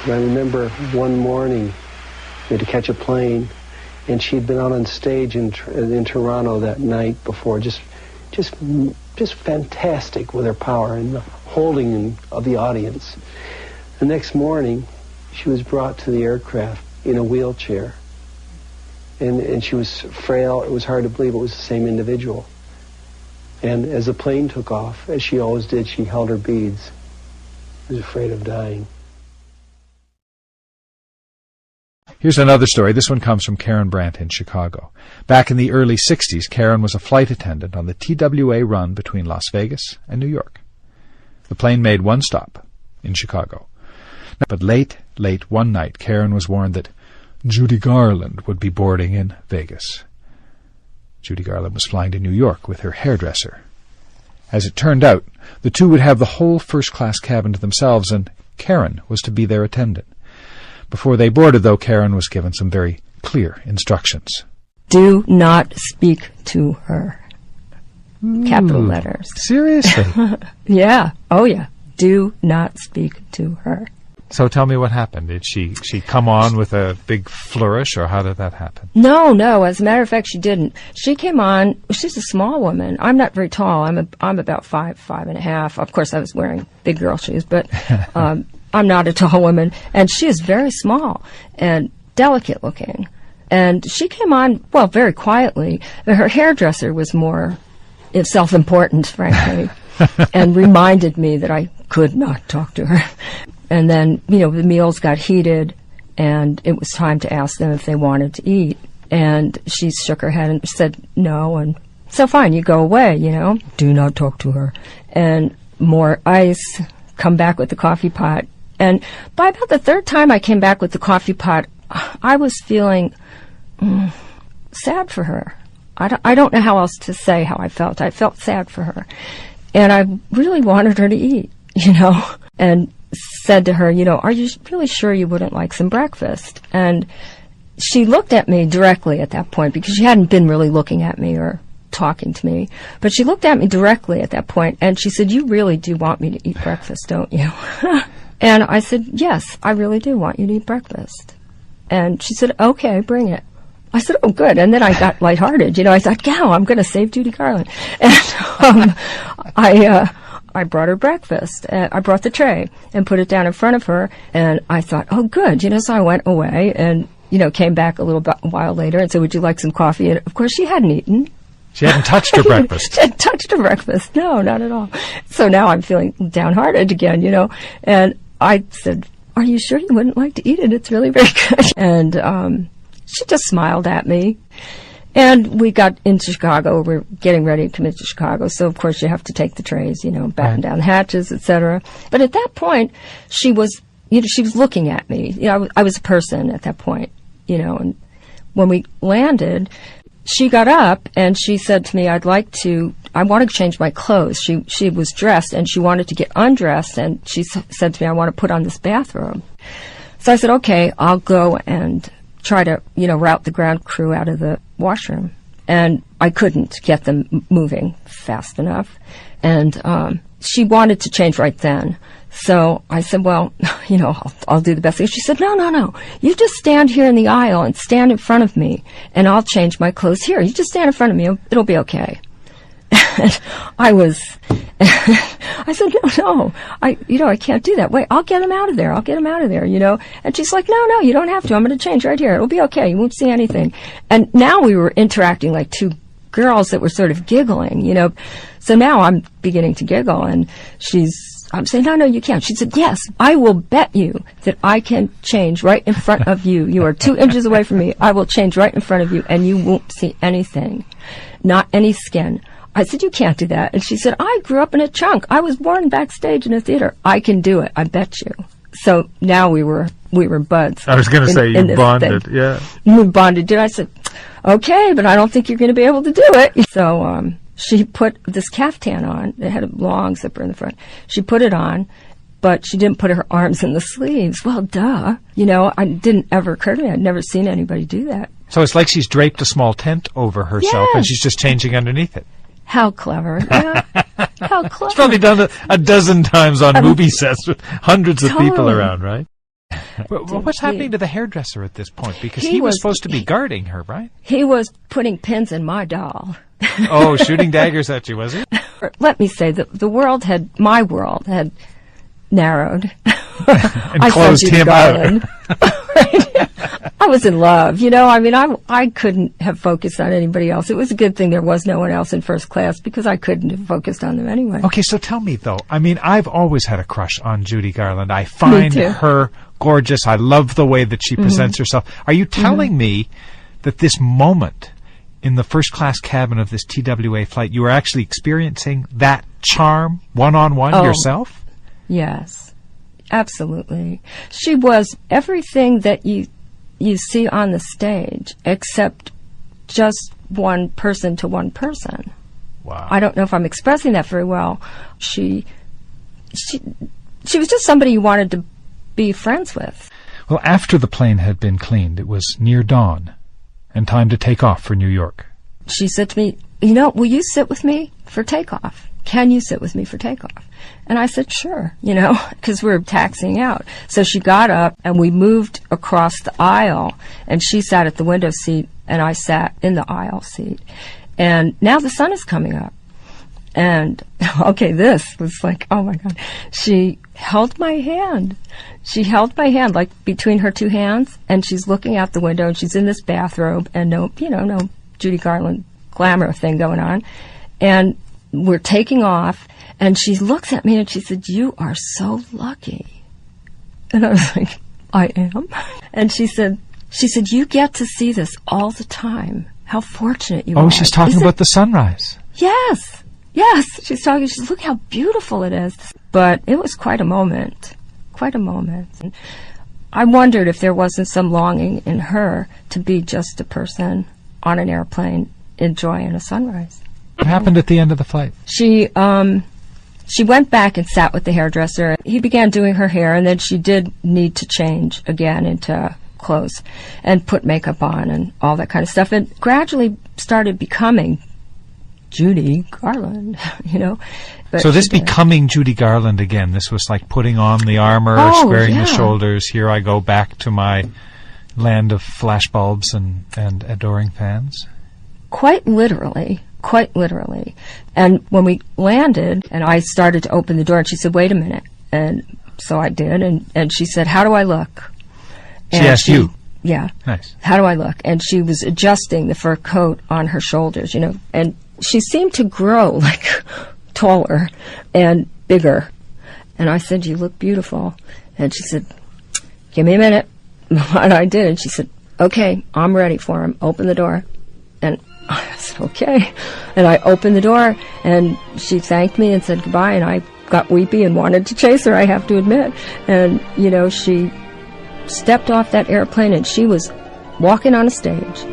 And I remember one morning we had to catch a plane, and she'd been out on stage in Toronto that night before, just fantastic with her power and the holding of the audience. The next morning, she was brought to the aircraft in a wheelchair, and she was frail. It was hard to believe it was the same individual. And as the plane took off, as she always did, she held her beads. She was afraid of dying. Here's another story. This one comes from Karen Brandt in Chicago. Back in the early 60s, Karen was a flight attendant on the TWA run between Las Vegas and New York. The plane made one stop in Chicago. But late one night, Karen was warned that Judy Garland would be boarding in Vegas. Judy Garland was flying to New York with her hairdresser. As it turned out, the two would have the whole first-class cabin to themselves, and Karen was to be their attendant. Before they boarded, though, Karen was given some very clear instructions. Do not speak to her. Capital letters. Seriously? Yeah. Oh, yeah. Do not speak to her. So tell me what happened. Did she come on with a big flourish, or how did that happen? No. As a matter of fact, she didn't. She came on. She's a small woman. I'm not very tall. I'm about 5'5.5". Of course, I was wearing big girl shoes, but I'm not a tall woman, and she is very small and delicate looking. And she came on, well, very quietly. Her hairdresser was more self-important, frankly, and reminded me that I could not talk to her. And then, the meals got heated, and it was time to ask them if they wanted to eat. And she shook her head and said no, and so fine, you go away, Do not talk to her. And more ice, come back with the coffee pot. And by about the third time I came back with the coffee pot, I was feeling sad for her. I don't know how else to say how I felt. I felt sad for her. And I really wanted her to eat, and said to her, are you really sure you wouldn't like some breakfast? And she looked at me directly at that point, because she hadn't been really looking at me or talking to me. But she looked at me directly at that point, and she said, you really do want me to eat breakfast, don't you? And I said, yes, I really do want you to eat breakfast. And she said, okay, bring it. I said, oh, good. And then I got lighthearted. I thought, I'm going to save Judy Garland. And I brought her breakfast. I brought the tray and put it down in front of her. And I thought, oh, good. So I went away and, came back a while later and said, would you like some coffee? And, of course, she hadn't eaten. She hadn't touched her breakfast. She hadn't touched her breakfast. No, not at all. So now I'm feeling downhearted again, And I said, are you sure you wouldn't like to eat it? It's really very good. And she just smiled at me. And we got into Chicago. We're getting ready to come into Chicago. So, of course, you have to take the trays, batten down the hatches, etc. But at that point, she was looking at me. I was a person at that point, And when we landed, she got up and she said to me, I want to change my clothes. She was dressed and she wanted to get undressed, and she said to me, I want to put on this bathrobe. So I said, okay, I'll go and try to, route the ground crew out of the washroom. And I couldn't get them moving fast enough. And she wanted to change right then. So I said, well, I'll do the best thing. She said, no. You just stand here in the aisle and stand in front of me, and I'll change my clothes here. You just stand in front of me. It'll be okay. And I said, no, I can't do that. Wait, I'll get him out of there. And she's like, no, you don't have to. I'm going to change right here. It'll be okay. You won't see anything. And now we were interacting like two girls that were sort of giggling, So now I'm beginning to giggle, and I'm saying, no, you can't. She said, yes, I will bet you that I can change right in front of you. You are 2 inches away from me. I will change right in front of you, and you won't see anything, not any skin. I said, you can't do that. And she said, I grew up in a chunk. I was born backstage in a theater. I can do it. I bet you. So now we were buds. I was going to say you bonded, thing. Yeah. We bonded. I said, okay, but I don't think you're going to be able to do it. So she put this caftan on. It had a long zipper in the front. She put it on, but she didn't put her arms in the sleeves. Well, duh. It didn't ever occur to me. I'd never seen anybody do that. So it's like she's draped a small tent over herself, and she's just changing underneath it. How clever. Yeah. How clever. It's probably done a dozen times on movie sets with hundreds of people around, right? Well, what's happening to the hairdresser at this point? Because he was supposed to be guarding her, right? He was putting pins in my doll. Oh, shooting daggers at you, was he? Let me say that my world had narrowed. And I closed him out. I was in love, I mean, I couldn't have focused on anybody else. It was a good thing there was no one else in first class because I couldn't have focused on them anyway. Okay, so tell me, though. I mean, I've always had a crush on Judy Garland. I find her gorgeous. I love the way that she presents herself. Are you telling me that this moment in the first-class cabin of this TWA flight, you were actually experiencing that charm one-on-one yourself? Yes, absolutely. She was everything that you see on the stage, except just one person to one person. Wow. I don't know if I'm expressing that very well. She was just somebody you wanted to be friends with. Well, after the plane had been cleaned, it was near dawn and time to take off for New York. She said to me, will you sit with me for takeoff? Can you sit with me for takeoff? And I said, sure, because we were taxiing out. So she got up and we moved across the aisle and she sat at the window seat and I sat in the aisle seat. And now the sun is coming up. And, okay, this was like, oh my God. She held my hand. She held my hand, like, between her two hands, and she's looking out the window, and she's in this bathrobe, and no Judy Garland glamour thing going on. And we're taking off, and she looks at me, and she said, "You are so lucky." And I was like, I am? And she said, "You get to see this all the time. How fortunate you are." Oh, she's talking about the sunrise. Yes. She's talking, look how beautiful it is. But it was quite a moment. And I wondered if there wasn't some longing in her to be just a person on an airplane enjoying a sunrise. What happened at the end of the flight? She went back and sat with the hairdresser. He began doing her hair, and then she did need to change again into clothes and put makeup on and all that kind of stuff. And gradually started becoming Judy Garland, But so this becoming Judy Garland again, this was like putting on the armor, squaring the shoulders. Here I go back to my land of flashbulbs and adoring fans. Quite literally. And when we landed, and I started to open the door, and she said, "Wait a minute." And so I did, and she said, "How do I look?" She asked you? Yeah. Nice. "How do I look?" And she was adjusting the fur coat on her shoulders, and she seemed to grow, like, taller and bigger. And I said, "You look beautiful." And she said, "Give me a minute." And I did, and she said, "Okay, I'm ready for him. Open the door." And I said, "Okay." And I opened the door, and she thanked me and said goodbye, and I got weepy and wanted to chase her, I have to admit. And, she stepped off that airplane, and she was walking on a stage.